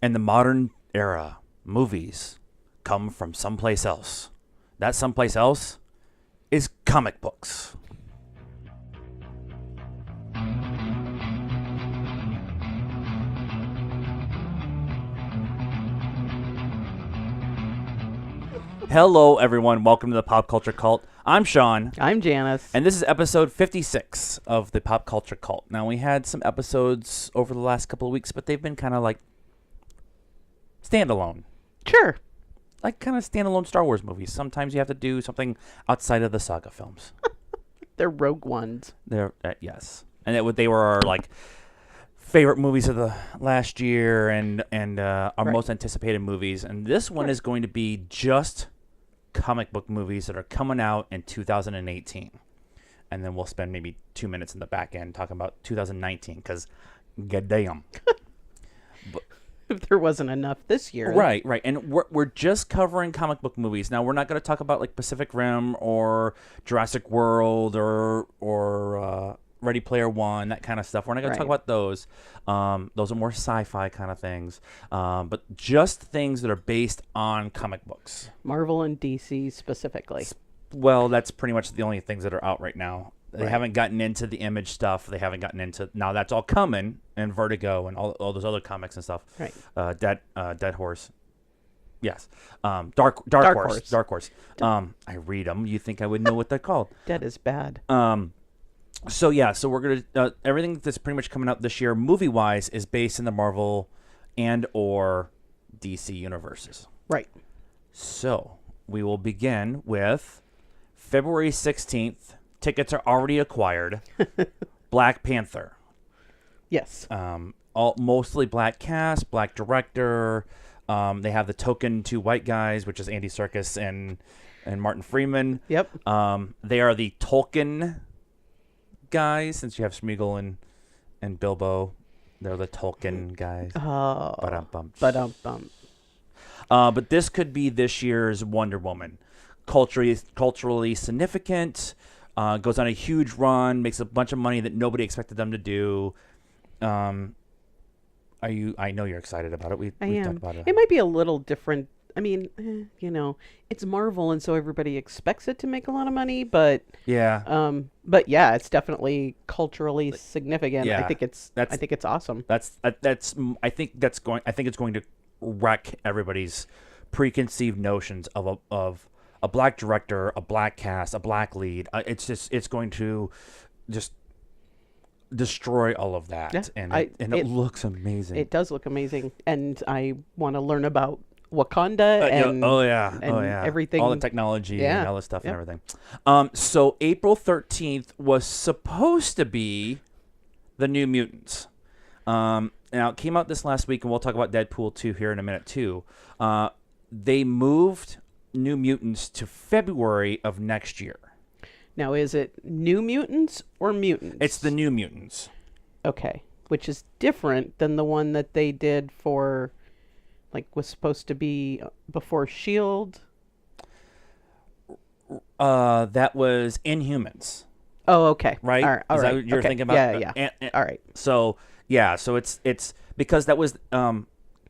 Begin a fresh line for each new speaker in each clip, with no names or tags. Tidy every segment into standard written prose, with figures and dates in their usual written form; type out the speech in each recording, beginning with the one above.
In the modern era, movies come from someplace else. That someplace else is comic books. Hello, everyone. Welcome to the Pop Culture Cult. I'm Sean.
I'm Janice.
And this is episode 56 of the Pop Culture Cult. Now, we had some episodes over the last couple of weeks, but they've been kind of like standalone.
Sure.
Like kind of standalone Star Wars movies. Sometimes you have to do something outside of the saga films.
They're Rogue Ones.
They're yes. And they were our like favorite movies of the last year and our
Right.
most anticipated movies. And this one is going to be just comic book movies that are coming out in 2018. And then we'll spend maybe 2 minutes in the back end talking about 2019 because goddamn.
If there wasn't enough this year.
Right. And we're just covering comic book movies. Now, we're not going to talk about like Pacific Rim or Jurassic World or Ready Player One, that kind of stuff. We're not going to talk about those. Those are more sci-fi kind of things. But just things that are based on comic books.
Marvel and DC specifically.
Well, that's pretty much the only things that are out right now. They haven't gotten into the Image stuff. They haven't gotten into now. That's all coming, and Vertigo and all those other comics and stuff.
Right.
Dead Horse. Yes. Dark Horse. I read them. You think I would know what they're called?
Dead is bad.
So we're gonna everything that's pretty much coming out this year, movie wise, is based in the Marvel and or DC universes.
Right.
So we will begin with February 16th. Tickets are already acquired. Black Panther.
Yes.
All mostly black cast, black director. They have the token two white guys, which is Andy Serkis and Martin Freeman.
Yep.
They are the Tolkien guys, since you have Smeagol and Bilbo. They're the Tolkien guys.
Oh.
Ba-dum-bum. But this could be this year's Wonder Woman. Culturally significant. Goes on a huge run, makes a bunch of money that nobody expected them to do. I know you're excited about it.
I
we
am.
talked about it.
It might be a little different. I mean, it's Marvel, and so everybody expects it to make a lot of money. But
yeah,
it's definitely culturally significant.
Yeah,
I think it's awesome.
I think it's going to wreck everybody's preconceived notions of a black director, a black cast, a black lead. It's going to just destroy all of that.
Yeah,
it looks amazing.
It does look amazing, and I want to learn about Wakanda and everything,
all the technology and all this stuff and
Yep.
everything. So April 13th was supposed to be the New Mutants. Now it came out this last week, and we'll talk about Deadpool 2 here in a minute too. They moved New Mutants to February of next year.
Now, is it New Mutants or Mutants?
It's the New Mutants.
Okay, which is different than the one that they did for, was supposed to be before S.H.I.E.L.D.
That was Inhumans.
Oh, okay.
Right?
All right.
Is that what you're thinking about?
Yeah. All right.
So it's because that was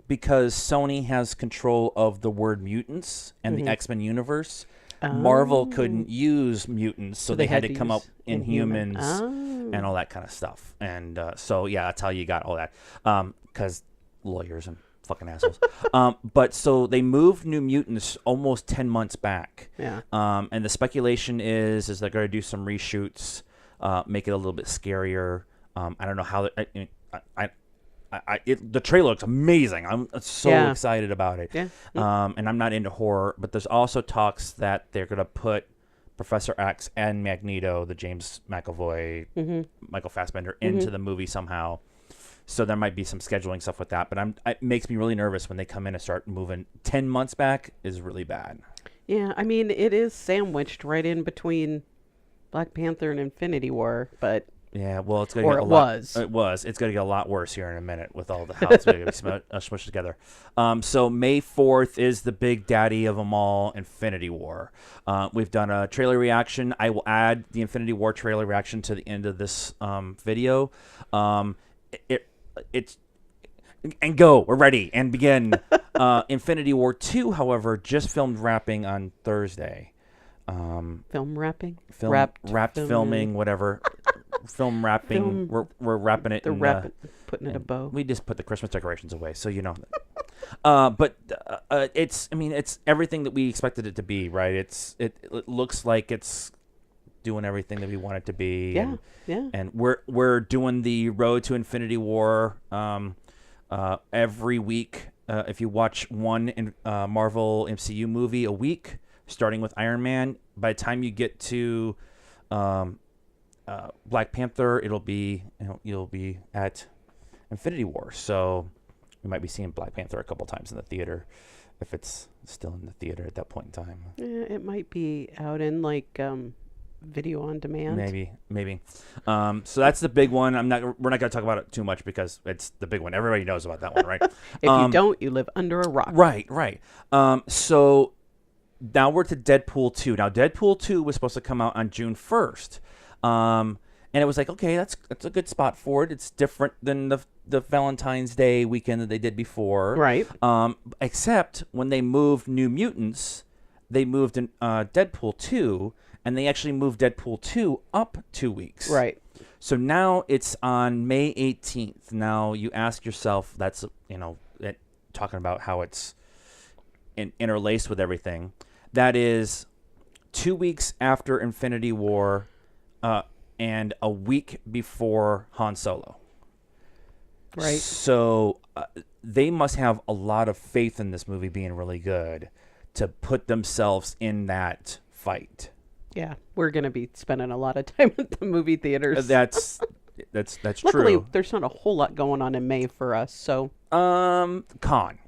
because Sony has control of the word mutants and the X-Men universe. Marvel couldn't use mutants, so they had to come up Inhumans and all that kind of stuff. And that's how you got all that. Because lawyers and fucking assholes. But so they moved New Mutants almost 10 months back.
Yeah.
And the speculation is they're going to do some reshoots, make it a little bit scarier. I don't know how. The trailer looks amazing. I'm so excited about it.
Yeah.
And I'm not into horror, but there's also talks that they're going to put Professor X and Magneto, the James McAvoy, Michael Fassbender, into the movie somehow. So there might be some scheduling stuff with that. But it makes me really nervous when they come in and start moving. 10 months back is really bad.
Yeah, I mean, it is sandwiched right in between Black Panther and Infinity War, but...
Yeah, well, it's going to get a lot. It was. It's going to get a lot worse here in a minute with all the how it's going to be smushed together. So May 4th is the big daddy of them all, Infinity War. We've done a trailer reaction. I will add the Infinity War trailer reaction to the end of this video. It's and go. We're ready and begin. Infinity War 2, however, just wrapping on Thursday.
Film wrapping?
Wrapped filming, whatever. Film wrapping. We're wrapping it.
They're putting it a bow.
We just put the Christmas decorations away, so you know. But it's everything that we expected it to be, right? It looks like it's doing everything that we want it to be.
Yeah,
And we're doing the Road to Infinity War every week. If you watch one Marvel MCU movie a week, starting with Iron Man, by the time you get to Black Panther, you'll be at Infinity War. So we might be seeing Black Panther a couple times in the theater, if it's still in the theater at that point in time.
Yeah, it might be out in like video on demand.
Maybe. So that's the big one. We're not going to talk about it too much because it's the big one. Everybody knows about that one, right?
If you don't, you live under a rock.
Right. So now we're to Deadpool 2. Now Deadpool 2 was supposed to come out on June 1st. And it was like, okay, that's a good spot for it. It's different than the Valentine's Day weekend that they did before.
Right.
Except when they moved New Mutants, they moved in Deadpool 2, and they actually moved Deadpool 2 up 2 weeks.
Right.
So now it's on May 18th. Now you ask yourself, that's, talking about how it's interlaced with everything. That is 2 weeks after Infinity War, and a week before Han Solo.
Right.
So they must have a lot of faith in this movie being really good to put themselves in that fight.
Yeah, we're going to be spending a lot of time at the movie theaters.
That's
Luckily,
true.
there's not a whole lot going on in May for us, so.
Con.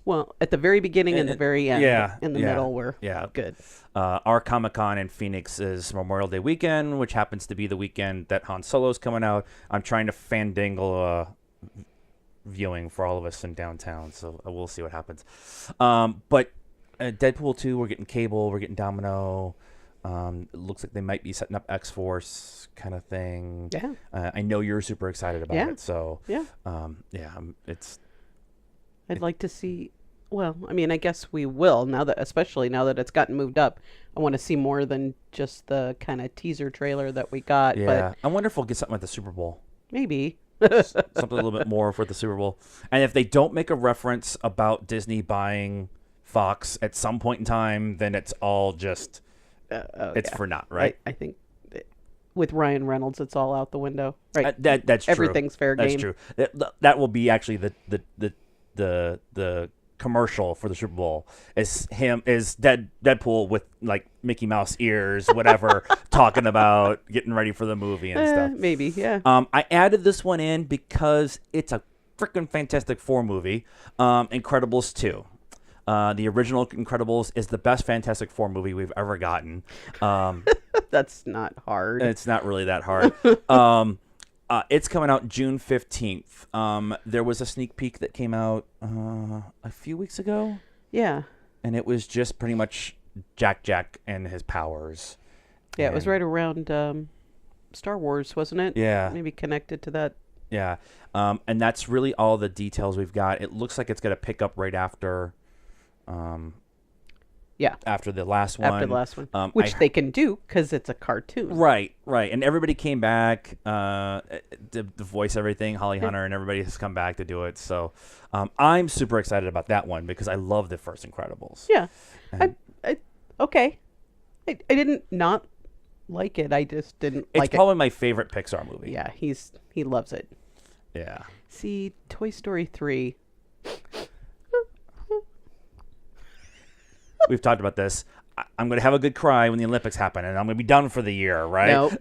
Well, at the very beginning and the very end.
Yeah.
In the middle, we're good.
Our Comic-Con in Phoenix is Memorial Day weekend, which happens to be the weekend that Han Solo's coming out. I'm trying to fandangle a viewing for all of us in downtown, so we'll see what happens. But Deadpool 2, we're getting cable, we're getting Domino. It looks like they might be setting up X-Force kind of thing.
Yeah.
I know you're super excited about it, so
yeah. I'd like to see. Well, I mean, I guess we will especially now that it's gotten moved up. I want to see more than just the kind of teaser trailer that we got.
Yeah,
but
I wonder if we'll get something at the Super Bowl.
Maybe
Something a little bit more for the Super Bowl. And if they don't make a reference about Disney buying Fox at some point in time, then it's all just it's for naught, right?
I think with Ryan Reynolds, it's all out the window. Right.
That's true.
Everything's fair game.
That's true. That will be actually the commercial for the Super Bowl is Deadpool with like Mickey Mouse ears, whatever, talking about getting ready for the movie and stuff.
Maybe, yeah.
I added this one in because it's a freaking Fantastic Four movie. Incredibles 2. The original Incredibles is the best Fantastic Four movie we've ever gotten.
That's not hard.
It's not really that hard. It's coming out June 15th. There was a sneak peek that came out a few weeks ago.
Yeah.
And it was just pretty much Jack and his powers.
Yeah, it was right around Star Wars, wasn't it?
Yeah.
Maybe connected to that.
Yeah. And that's really all the details we've got. It looks like it's going to pick up right after... after the last one.
After the last one. Which they can do because it's a cartoon.
Right. And everybody came back to voice everything. Holly Hunter and everybody has come back to do it. So I'm super excited about that one because I love the first Incredibles.
Yeah. Okay. I didn't not like it. I just didn't like it.
It's probably my favorite Pixar movie.
Yeah, he loves it.
Yeah.
See, Toy Story 3...
We've talked about this. I'm going to have a good cry when the Olympics happen, and I'm going to be done for the year, right?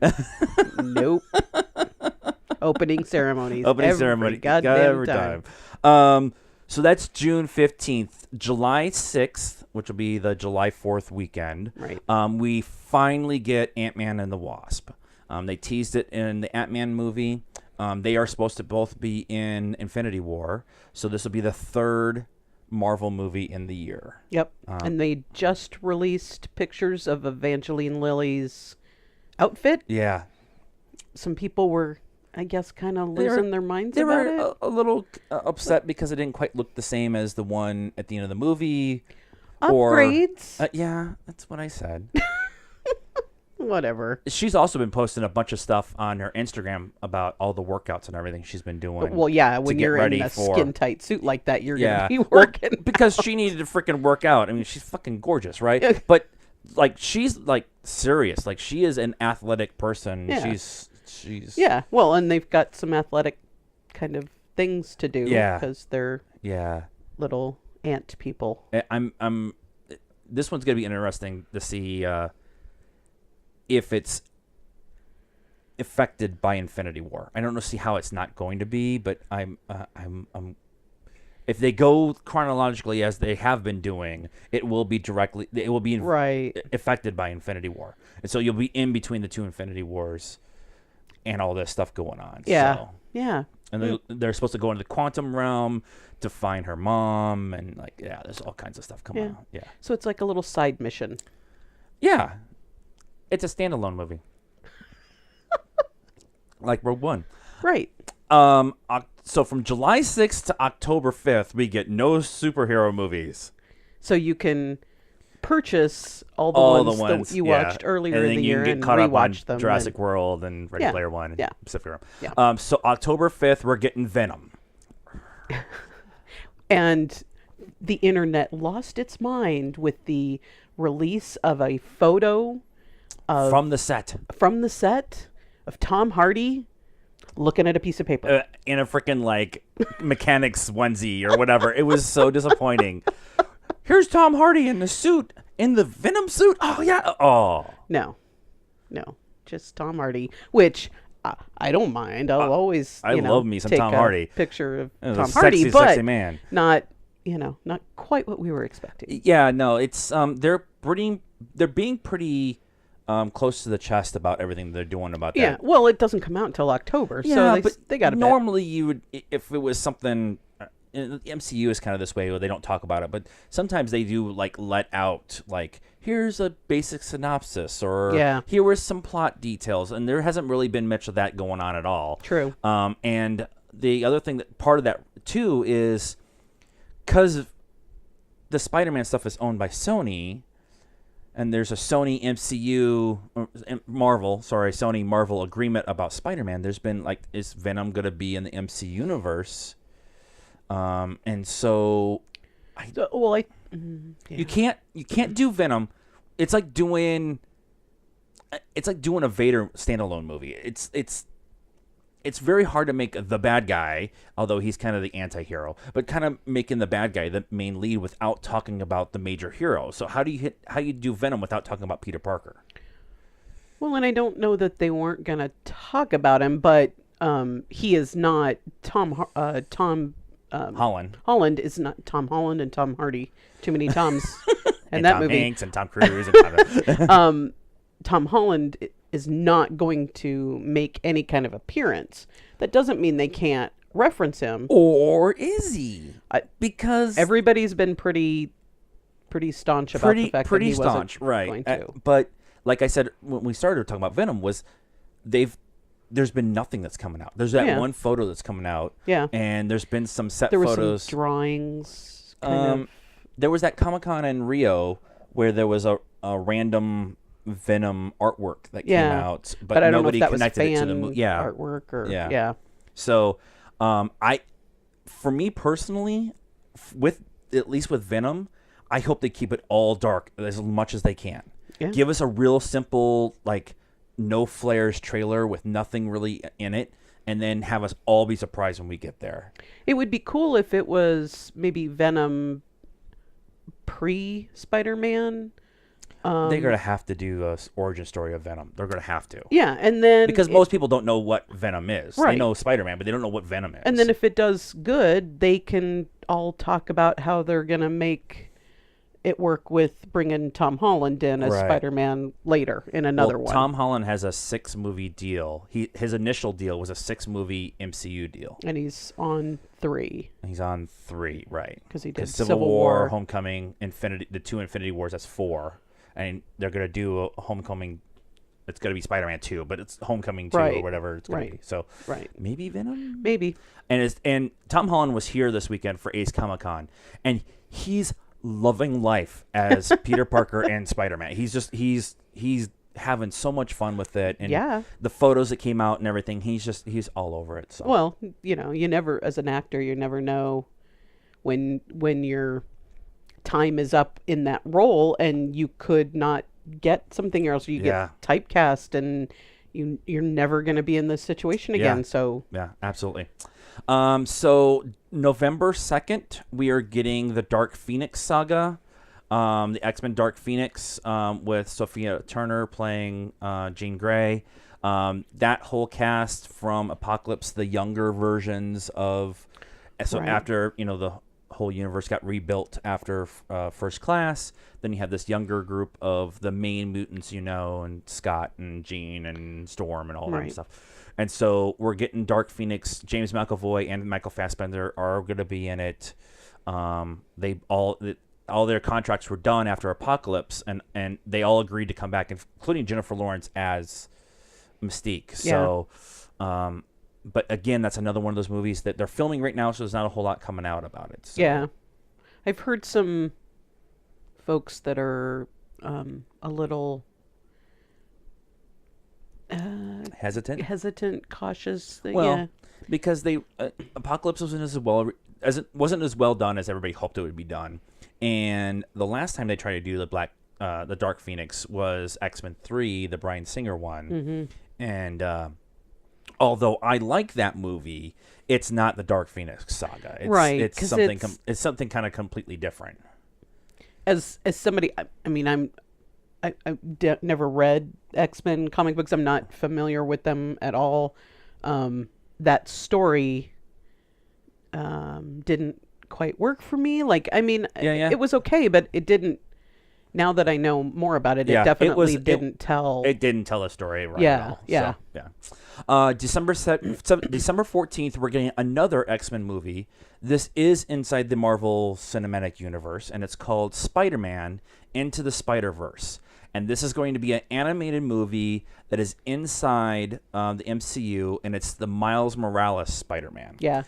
Nope. Opening ceremonies.
Every
goddamn
time. So that's June 15th. July 6th, which will be the July 4th weekend.
Right.
We finally get Ant-Man and the Wasp. They teased it in the Ant-Man movie. They are supposed to both be in Infinity War. So this will be the third Marvel movie in the year.
Yep. And they just released pictures of Evangeline Lilly's outfit.
Yeah.
Some people were I guess, kind of losing their minds
they
about
were
it.
a little upset because it didn't quite look the same as the one at the end of the movie.
Upgrades.
Yeah, that's what I said.
Whatever.
She's also been posting a bunch of stuff on her Instagram about all the workouts and everything she's been doing.
Well, yeah, when
get
you're
ready
in a
for,
skin-tight suit like that, you're
yeah,
going to be working.
Well, because she needed to freaking work out. I mean, she's fucking gorgeous, right? But like, she's like serious. Like, she is an athletic person.
Yeah.
She's
Yeah. Well, and they've got some athletic kind of things to do.
Yeah.
Because they're little ant people.
I'm. This one's gonna be interesting to see if it's affected by Infinity War. I don't know, see how it's not going to be, but I'm if they go chronologically as they have been doing, it will be affected by Infinity War, and so you'll be in between the two Infinity Wars and all this stuff going on.
Yeah.
So.
Yeah.
And they're supposed to go into the quantum realm to find her mom, and there's all kinds of stuff coming on. Yeah.
So it's like a little side mission.
Yeah. It's a standalone movie. Like Rogue One.
Right.
So from July 6th to October 5th, we get no superhero movies.
So you can purchase all the ones that you watched earlier in the year and rewatch them.
Jurassic World and Ready Player One and Pacific Rim.
Yeah.
So October 5th, we're getting Venom.
And the internet lost its mind with the release of a photo
from the set
of Tom Hardy looking at a piece of paper
in a freaking like mechanic's onesie or whatever. It was so disappointing. Here's Tom Hardy in the suit, in the Venom suit. Oh yeah. Oh
no, just Tom Hardy, which I don't mind. I'll always
I love me some
take
Tom
a
Hardy
picture of Tom
Hardy,
Hardy, but
sexy man.
not quite what we were expecting.
Yeah, no, it's they're being pretty close to the chest about everything they're doing about that.
Yeah, well, it doesn't come out until October, so they got a bit.
Normally, you would, if it was something. The MCU is kind of this way where they don't talk about it, but sometimes they do like let out like, here's a basic synopsis, or here were some plot details, and there hasn't really been much of that going on at all.
True.
And the other thing that part of that too is because the Spider-Man stuff is owned by Sony, and there's a Sony Marvel agreement about Spider-Man. There's been like, is Venom going to be in the MC universe? And so, you can't do Venom. It's like doing a Vader standalone movie. It's very hard to make the bad guy, although he's kind of the anti-hero, but kind of making the bad guy the main lead without talking about the major hero. So how do you do Venom without talking about Peter Parker?
Well, and I don't know that they weren't gonna talk about him, but he is not
Holland.
Holland is not Tom Holland and Tom Hardy. Too many Toms in that
Tom
movie.
Hanks and Tom Cruise and
Tom Holland is not going to make any kind of appearance. That doesn't mean they can't reference him.
Or is he? Because
everybody's been pretty staunch about the fact that he wasn't going to.
But like I said when we started talking about Venom, there's been nothing that's coming out. There's that one photo that's coming out.
Yeah.
And there's been some set
photos.
There
was some drawings. Kind of.
There was that Comic-Con in Rio where there was a random Venom artwork that came out, but
I don't
nobody
know if that
connected
was
it to the movie. Yeah.
Artwork or
So, for me personally, at least with Venom, I hope they keep it all dark as much as they can.
Yeah.
Give us a real simple, like, no flares trailer with nothing really in it, and then have us all be surprised when we get there.
It would be cool if it was maybe Venom pre-Spider-Man.
They're going to have to do an origin story of Venom. They're going to have to.
Yeah, and then...
Because most people don't know what Venom is.
Right.
They know Spider-Man, but they don't know what Venom is.
And then if it does good, they can all talk about how they're going to make it work with bringing Tom Holland in as Spider-Man later in another one.
Tom Holland has a 6-movie deal. His initial deal was a 6-movie MCU deal.
And he's on 3.
He's on 3, right.
Because he did
Civil War, Homecoming, the 2 Infinity Wars, that's 4. And they're going to do a Homecoming it's going to be Spider-Man 2, but it's Homecoming 2 or whatever it's going to be. So maybe Venom?
Maybe.
And Tom Holland was here this weekend for Ace Comic-Con, and he's loving life as Peter Parker and Spider-Man. He's having so much fun with it, and the photos that came out and everything, he's all over it. So.
Well, you know, you never, as an actor, you never know when your time is up in that role and you could not get something else, or you get typecast and you're never going to be in this situation again. So
yeah, absolutely. So November 2nd, we are getting the Dark Phoenix saga, the X-Men Dark Phoenix, with Sophia Turner playing Jean Grey. That whole cast from Apocalypse, the younger versions of, after, you know, the whole universe got rebuilt after First Class, then you have this younger group of the main mutants, you know, and Scott and Jean and Storm and all that stuff. And so we're getting Dark Phoenix. James McAvoy and Michael Fassbender are going to be in it. They all their contracts were done after Apocalypse, and they all agreed to come back, including Jennifer Lawrence as Mystique. So, but again, that's another one of those movies that they're filming right now, so there's not a whole lot coming out about it. So.
Yeah, I've heard some folks that are a little hesitant, cautious.
Because they Apocalypse wasn't as well done as everybody hoped it would be done, and the last time they tried to do the Dark Phoenix was X-Men 3, the Bryan Singer one, and although I like that movie, it's not the Dark Phoenix saga. It's something kind of completely different.
As somebody, I mean, I never read X-Men comic books. I'm not familiar with them at all. That story didn't quite work for me. Like, I mean, it was okay, but it didn't. Now that I know more about it, it definitely didn't tell.
It didn't tell a story right at all.
Yeah.
So, December 14th, we're getting another X-Men movie. This is inside the Marvel Cinematic Universe, and it's called Spider-Man Into the Spider-Verse. And this is going to be an animated movie that is inside the MCU, and it's the Miles Morales Spider-Man.
Yeah.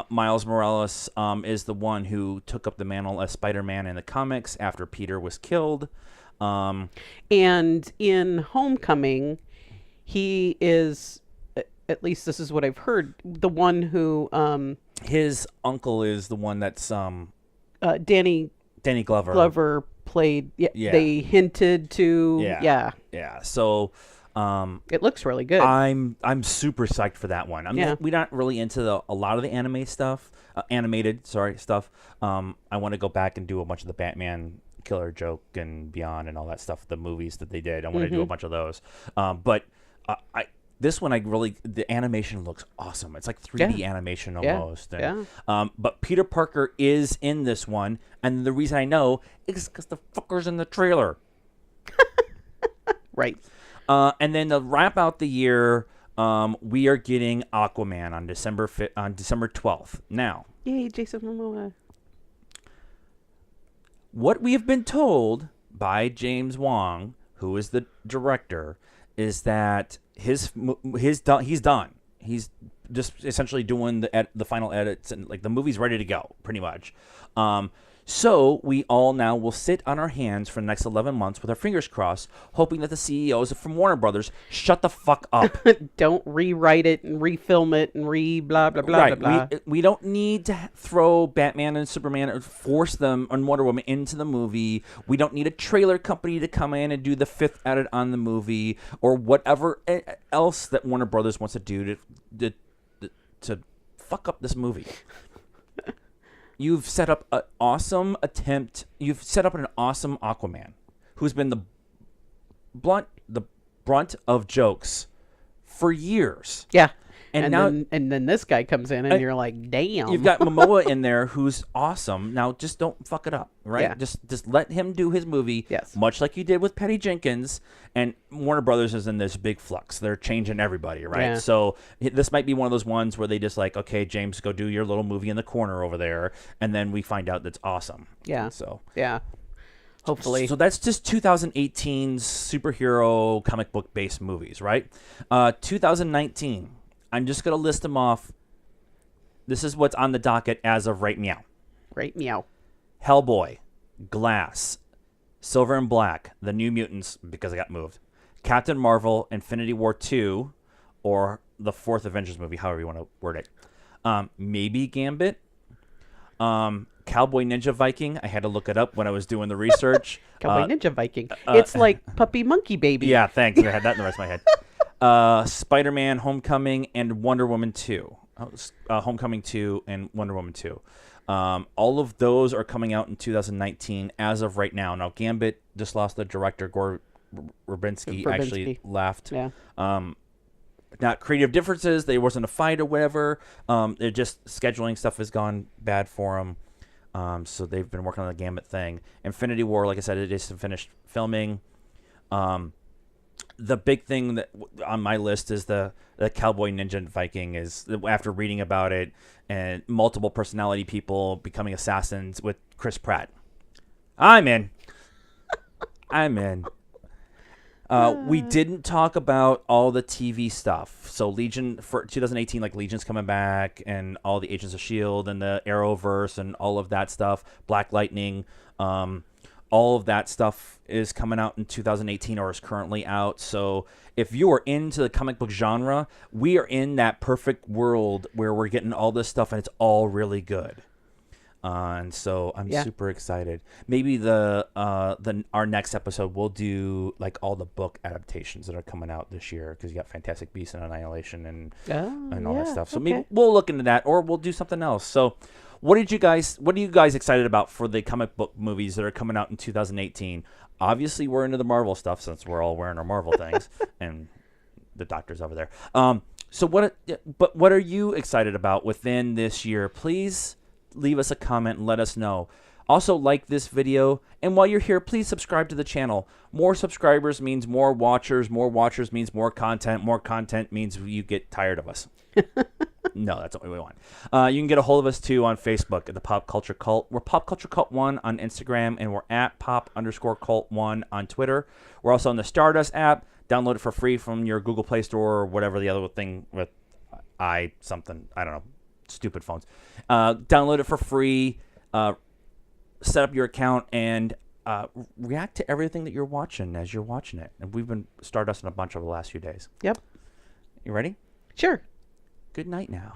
Miles Morales is the one who took up the mantle as Spider-Man in the comics after Peter was killed.
And in Homecoming, he is, at least this is what I've heard, the one who...
his uncle is the one that's...
Danny
Glover.
Glover played. Yeah. They hinted to. Yeah.
So,
it looks really good.
I'm super psyched for that one. We're not really into a lot of the animated stuff. I want to go back and do a bunch of the Batman Killer Joke and Beyond and all that stuff. The movies that they did. I want to do a bunch of those. But this one, the animation looks awesome. It's like 3D animation almost. But Peter Parker is in this one, and the reason I know is because the fucker's in the trailer.
Right.
And then to wrap out the year, we are getting Aquaman on December 12th. Now,
yay, Jason Momoa.
What we have been told by James Wong, who is the director, is that he's done. He's just essentially doing the final edits, and like the movie's ready to go, pretty much. So we all now will sit on our hands for the next 11 months with our fingers crossed, hoping that the CEOs from Warner Brothers shut the fuck up.
Don't rewrite it and refilm it and blah, blah, blah, blah.
We don't need to throw Batman and Superman or force them on Wonder Woman into the movie. We don't need a trailer company to come in and do the fifth edit on the movie or whatever else that Warner Brothers wants to do to fuck up this movie. You've set up an awesome attempt. You've set up an awesome Aquaman, who's been the brunt of jokes for years.
Yeah,
and
then this guy comes in, and you're like, damn.
You've got Momoa in there, who's awesome. Now, just don't fuck it up, right?
Yeah.
Just let him do his movie.
Yes.
Much like you did with Patty Jenkins, and Warner Brothers is in this big flux. They're changing everybody, right?
Yeah.
So this might be one of those ones where they just like, okay, James, go do your little movie in the corner over there, and then we find out that's awesome.
Yeah.
So
yeah. hopefully.
So that's just 2018's superhero comic book based movies, right? 2019. I'm just gonna list them off. This is what's on the docket as of right meow.
Right meow.
Hellboy, Glass, Silver and Black, The New Mutants, because I got moved, Captain Marvel, Infinity War 2, or the fourth Avengers movie, however you want to word it. Maybe Gambit. Cowboy Ninja Viking. I had to look it up when I was doing the research.
Cowboy Ninja Viking. It's like Puppy Monkey Baby.
Yeah, thanks. I had that in the rest of my head. Spider-Man, Homecoming, and Wonder Woman 2. Homecoming 2 and Wonder Woman 2. All of those are coming out in 2019 as of right now. Now, Gambit just lost the director, Gore Verbinski actually left.
Yeah.
Not creative differences. There wasn't a fight or whatever. They're just scheduling stuff has gone bad for them. So they've been working on the Gambit thing. Infinity War, like I said, it is finished filming. The big thing that on my list is the Cowboy Ninja Viking. Is after reading about it and multiple personality people becoming assassins with Chris Pratt. I'm in. We didn't talk about all the TV stuff. So Legion for 2018, like Legion's coming back, and all the Agents of S.H.I.E.L.D. and the Arrowverse and all of that stuff. Black Lightning, all of that stuff is coming out in 2018 or is currently out. So if you are into the comic book genre, we are in that perfect world where we're getting all this stuff and it's all really good. And so I'm super excited. Maybe our next episode we'll do like all the book adaptations that are coming out this year, because you got Fantastic Beasts and Annihilation and all that stuff. So maybe we'll look into that, or we'll do something else. So what are you guys excited about for the comic book movies that are coming out in 2018? Obviously we're into the Marvel stuff since we're all wearing our Marvel things and the doctor's over there. So what are you excited about within this year? Please leave us a comment and let us know. Also, like this video, and while you're here, please subscribe to the channel. More subscribers means more watchers means more content means you get tired of us. No, that's what we want. You can get a hold of us too on Facebook at the Pop Culture Cult. We're PopCultureCult1 on Instagram, and we're at Pop_Cult1 on Twitter. We're also on the Stardust app. Download it for free from your Google Play Store or whatever the other thing with I don't know. Stupid phones. Download it for free. Set up your account and react to everything that you're watching as you're watching it. And we've been Stardusting a bunch over the last few days.
Yep.
You ready?
Sure.
Good night now.